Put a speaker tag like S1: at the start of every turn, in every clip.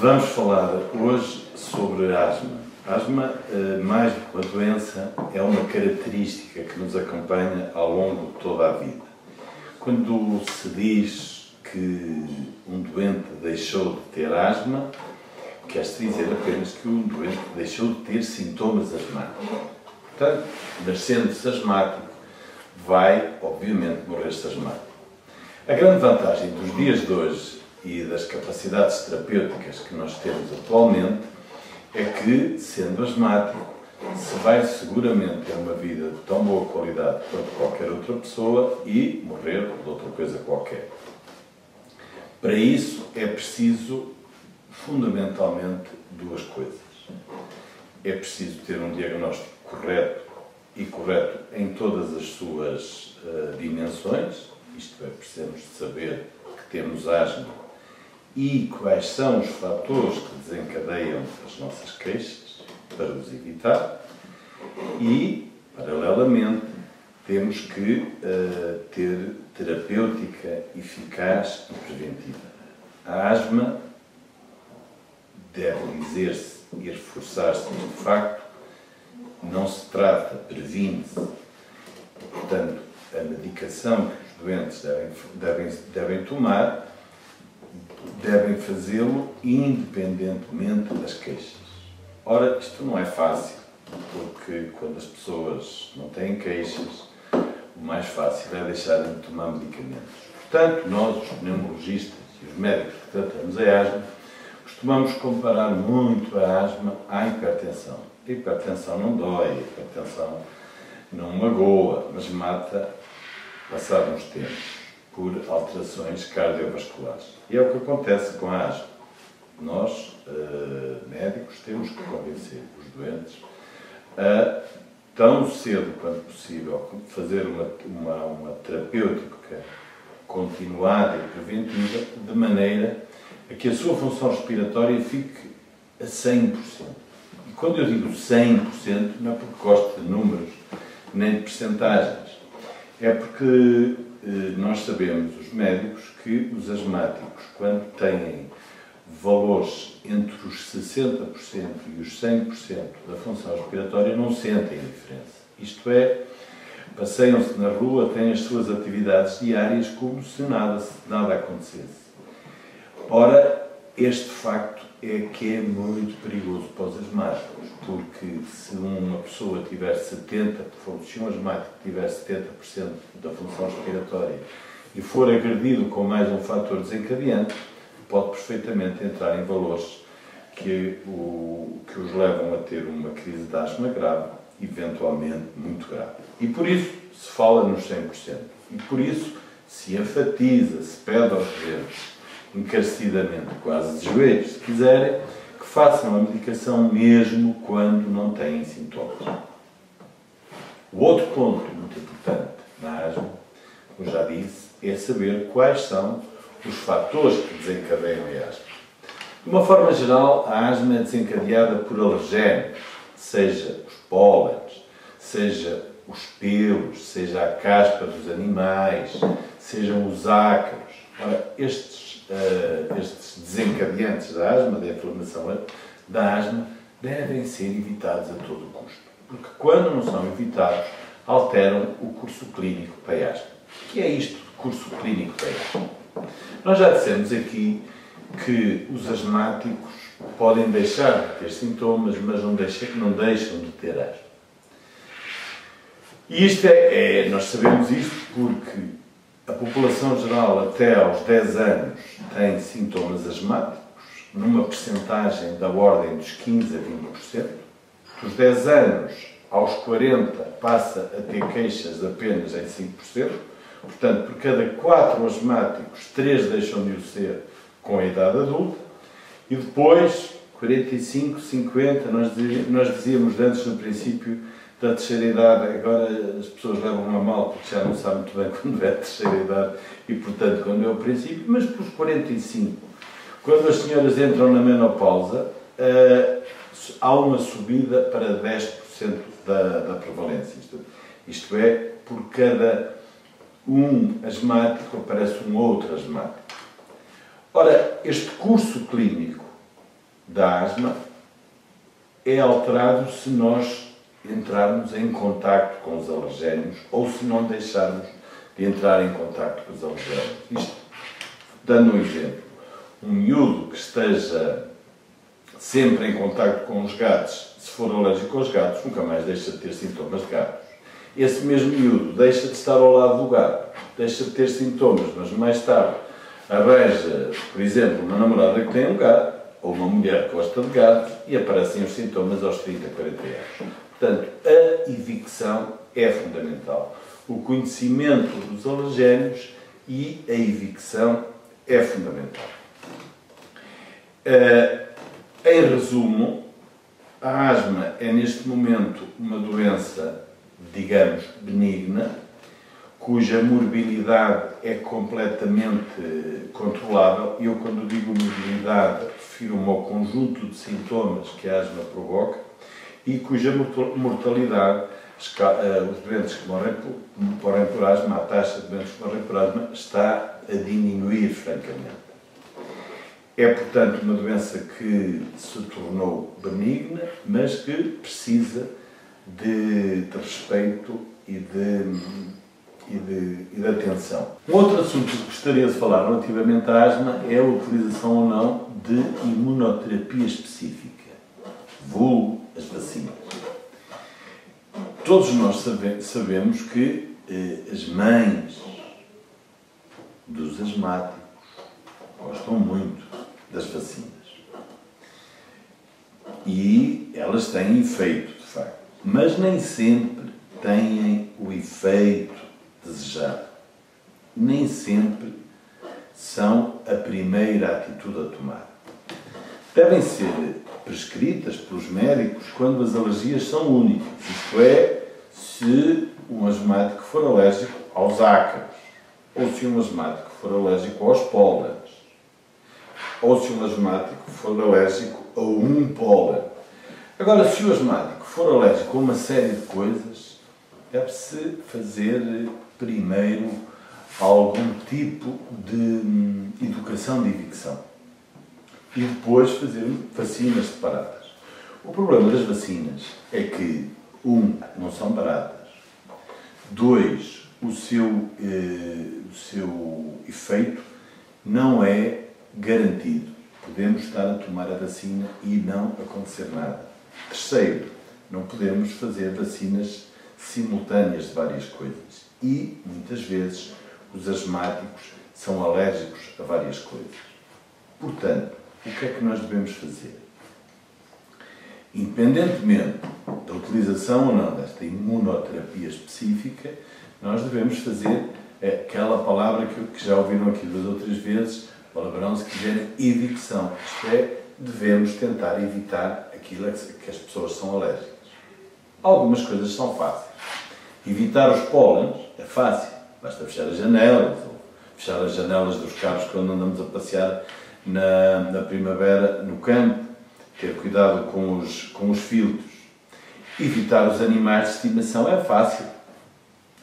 S1: Vamos falar hoje sobre asma. Asma, mais do que uma doença, é uma característica que nos acompanha ao longo de toda a vida. Quando se diz que um doente deixou de ter asma, quer-se dizer apenas que um doente deixou de ter sintomas asmáticos. Portanto, nascendo-se asmático, vai, obviamente, morrer-se asmático. A grande vantagem dos dias de hoje e das capacidades terapêuticas que nós temos atualmente é que, sendo asmático, se vai seguramente ter uma vida de tão boa qualidade quanto qualquer outra pessoa e morrer de outra coisa qualquer. Para isso é preciso, fundamentalmente, duas coisas. É preciso ter um diagnóstico correto e correto em todas as suas dimensões, isto é, precisamos de saber que temos asma e quais são os fatores que desencadeiam as nossas queixas para os evitar e, paralelamente, temos que ter terapêutica eficaz e preventiva. A asma deve dizer-se e reforçar-se este facto, não se trata, previne-se. Portanto, a medicação que os doentes devem tomar devem fazê-lo independentemente das queixas. Ora, isto não é fácil, porque quando as pessoas não têm queixas, o mais fácil é deixarem de tomar medicamentos. Portanto, nós, os pneumologistas e os médicos que tratamos a asma, costumamos comparar muito a asma à hipertensão. A hipertensão não dói, a hipertensão não magoa, mas mata passado uns tempos por alterações cardiovasculares. E é o que acontece com a asma. Nós, médicos, temos que convencer os doentes a, tão cedo quanto possível, fazer uma terapêutica continuada e preventiva, de maneira a que a sua função respiratória fique a 100%. E quando eu digo 100%, não é porque gosto de números nem de percentagens, é porque nós sabemos, os médicos, que os asmáticos, quando têm valores entre os 60% e os 100% da função respiratória, não sentem a diferença. Isto é, passeiam-se na rua, têm as suas atividades diárias como se nada acontecesse. Ora, este facto é que é muito perigoso para os asmáticos, porque se uma pessoa tiver 70%, se um asmático tiver 70% da função respiratória e for agredido com mais um fator desencadeante, pode perfeitamente entrar em valores que os levam a ter uma crise de asma grave, eventualmente muito grave. E por isso se fala nos 100%. E por isso se enfatiza, se pede aos doentes, encarecidamente, quase de joelhos, se quiserem, que façam a medicação mesmo quando não têm sintomas. O outro ponto muito importante na asma, como já disse, é saber quais são os fatores que desencadeiam a asma. De uma forma geral, a asma é desencadeada por alergénios, seja os pólenes, seja os pelos, seja a caspa dos animais, sejam os ácaros. Ora, estes desencadeantes da asma, da inflamação da asma, devem ser evitados a todo custo. Porque quando não são evitados, alteram o curso clínico para a asma. O que é isto de curso clínico para a asma? Nós já dissemos aqui que os asmáticos podem deixar de ter sintomas, mas não deixam de ter asma. E isto nós sabemos isto porque a população geral até aos 10 anos tem sintomas asmáticos, numa percentagem da ordem dos 15% a 20%. Dos 10 anos aos 40 passa a ter queixas apenas em 5%. Portanto, por cada 4 asmáticos, 3 deixam de o ser com a idade adulta. E depois, 45, 50, nós dizíamos antes no princípio da terceira idade, agora as pessoas levam a mal porque já não sabem muito bem quando é a terceira idade e, portanto, quando é o princípio, mas pelos 45, quando as senhoras entram na menopausa, há uma subida para 10% da prevalência. Isto é, por cada um asmático aparece um outro asmático. Ora, este curso clínico da asma é alterado se nós entrarmos em contacto com os alergénios ou se não deixarmos de entrar em contacto com os alergénios. Isto, dando um exemplo, um miúdo que esteja sempre em contacto com os gatos, se for alérgico aos gatos, nunca mais deixa de ter sintomas de gatos. Esse mesmo miúdo deixa de estar ao lado do gato, deixa de ter sintomas, mas mais tarde arranja, por exemplo, uma namorada que tem um gato, ou uma mulher que gosta de gatos, e aparecem os sintomas aos 30, 40 anos. Portanto, a evicção é fundamental. O conhecimento dos alergénios e a evicção é fundamental. Em resumo, a asma é neste momento uma doença, digamos, benigna, cuja morbilidade é completamente controlável. Eu, quando digo morbilidade, refiro-me ao conjunto de sintomas que a asma provoca e cuja mortalidade, os doentes que morrem por asma, a taxa de doentes que morrem por asma está a diminuir francamente. É, portanto, uma doença que se tornou benigna, mas que precisa de respeito e de atenção. Um outro assunto que gostaria de falar relativamente à asma é a utilização ou não de imunoterapia específica, vulgo as vacinas. Todos nós sabemos que as mães dos asmáticos gostam muito das vacinas. E elas têm efeito, de facto. Mas nem sempre têm o efeito desejado. Nem sempre são a primeira atitude a tomar. Devem ser prescritas pelos médicos quando as alergias são únicas. Isto é, se um asmático for alérgico aos ácaros, ou se um asmático for alérgico aos pólenes, ou se um asmático for alérgico a um pólen. Agora, se o asmático for alérgico a uma série de coisas, deve-se fazer primeiro algum tipo de educação de evicção e depois fazer vacinas separadas. O problema das vacinas é que, não são baratas, 2, o seu efeito não é garantido. Podemos estar a tomar a vacina e não acontecer nada. 3, não podemos fazer vacinas simultâneas de várias coisas. E, muitas vezes, os asmáticos são alérgicos a várias coisas. Portanto, o que é que nós devemos fazer? Independentemente da utilização ou não desta imunoterapia específica, nós devemos fazer aquela palavra que já ouviram aqui 2 ou 3 vezes, palavrão, se quiserem, evicção. Isto é, devemos tentar evitar aquilo a que as pessoas são alérgicas. Algumas coisas são fáceis. Evitar os pólenes é fácil. Basta fechar as janelas, ou fechar as janelas dos carros quando andamos a passear na primavera no campo, ter cuidado com os filtros. Evitar os animais de estimação é fácil.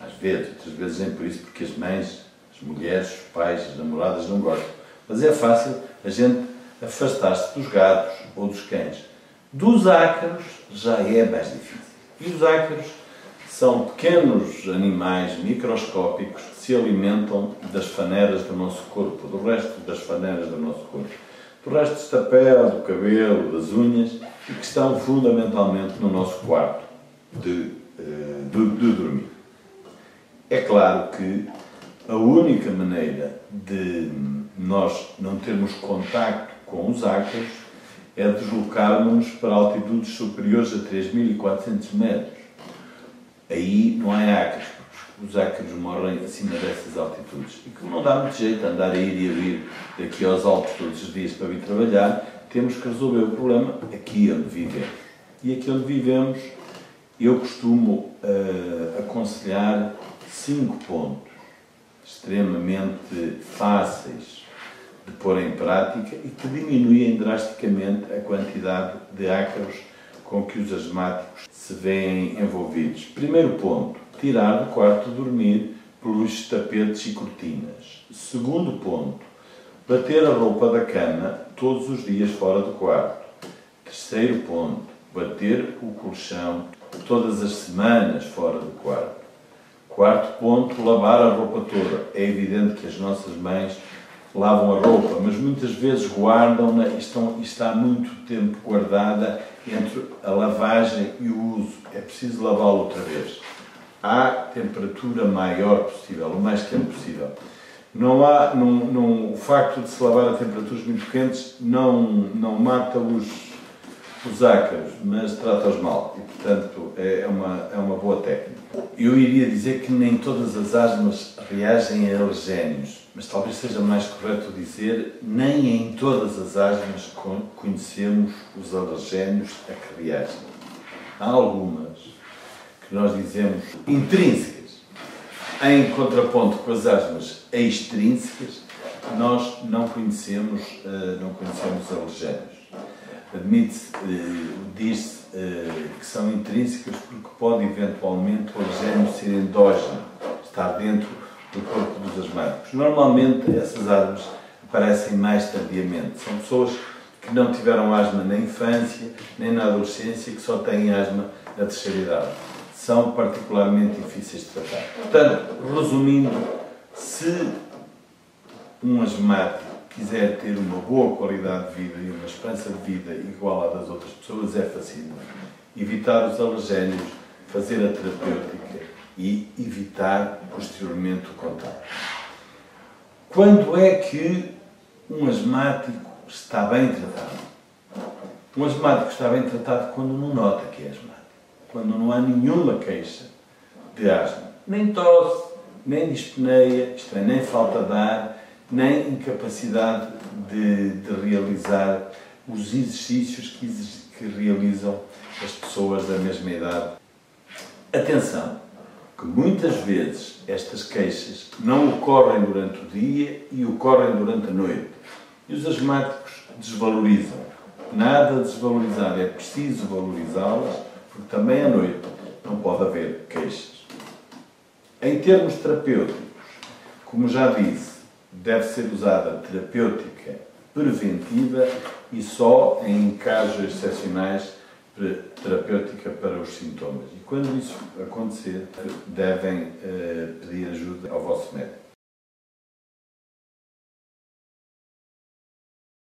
S1: Às vezes, outras vezes nem por isso, porque as mães, as mulheres, os pais, as namoradas não gostam. Mas é fácil a gente afastar-se dos gatos ou dos cães. Dos ácaros já é mais difícil. E os ácaros são pequenos animais microscópicos que se alimentam das faneiras do nosso corpo, do resto das faneiras do nosso corpo. Do resto da pele, do cabelo, das unhas, e que estão fundamentalmente no nosso quarto de dormir. É claro que a única maneira de nós não termos contacto com os ácaros é deslocarmos para altitudes superiores a 3.400 metros. Aí não há ácaros, porque os ácaros morrem acima dessas altitudes. E como não dá muito jeito a andar a ir e a vir daqui aos altos todos os dias para vir trabalhar, temos que resolver o problema aqui onde vivemos. E aqui onde vivemos, eu costumo aconselhar 5 pontos extremamente fáceis de pôr em prática e que diminuem drasticamente a quantidade de ácaros com que os asmáticos se veem envolvidos. Primeiro ponto, tirar do quarto de dormir pelos tapetes e cortinas. Segundo ponto, bater a roupa da cama todos os dias fora do quarto. Terceiro ponto, bater o colchão todas as semanas fora do quarto. Quarto ponto, lavar a roupa toda. É evidente que as nossas mães lavam a roupa, mas muitas vezes guardam-na e está muito tempo guardada entre a lavagem e o uso. É preciso lavá-la outra vez. À temperatura maior possível, o mais quente possível. O facto de se lavar a temperaturas muito quentes não mata os ácaros, mas trata-os mal. E, portanto, é uma boa técnica. Eu iria dizer que nem todas as asmas reagem a alergénios, mas talvez seja mais correto dizer nem em todas as asmas conhecemos os alergénios a que reagem. Há algumas que nós dizemos intrínsecas. Em contraponto com as asmas extrínsecas, nós não conhecemos alergénios. Diz-se que são intrínsecas porque pode eventualmente o alergénio ser endógeno, estar dentro do corpo dos asmáticos. Normalmente essas asmas aparecem mais tardiamente. São pessoas que não tiveram asma na infância, nem na adolescência, que só têm asma na terceira idade. São particularmente difíceis de tratar. Portanto, resumindo, se um asmático quiser ter uma boa qualidade de vida e uma esperança de vida igual à das outras pessoas, é fácil. Evitar os alergénios, fazer a terapêutica e evitar posteriormente o contato. Quando é que um asmático está bem tratado? Um asmático está bem tratado quando não nota que é asmático. Quando não há nenhuma queixa de asma. Nem tosse, nem dispneia, isto é, nem falta de ar, nem incapacidade de realizar os exercícios que realizam as pessoas da mesma idade. Atenção, que muitas vezes estas queixas não ocorrem durante o dia e ocorrem durante a noite. E os asmáticos desvalorizam. Nada desvalorizar, é preciso valorizá-las, porque também à noite não pode haver queixas. Em termos terapêuticos, como já disse, deve ser usada terapêutica preventiva e só em casos excepcionais terapêutica para os sintomas. E quando isso acontecer, devem pedir ajuda ao vosso médico.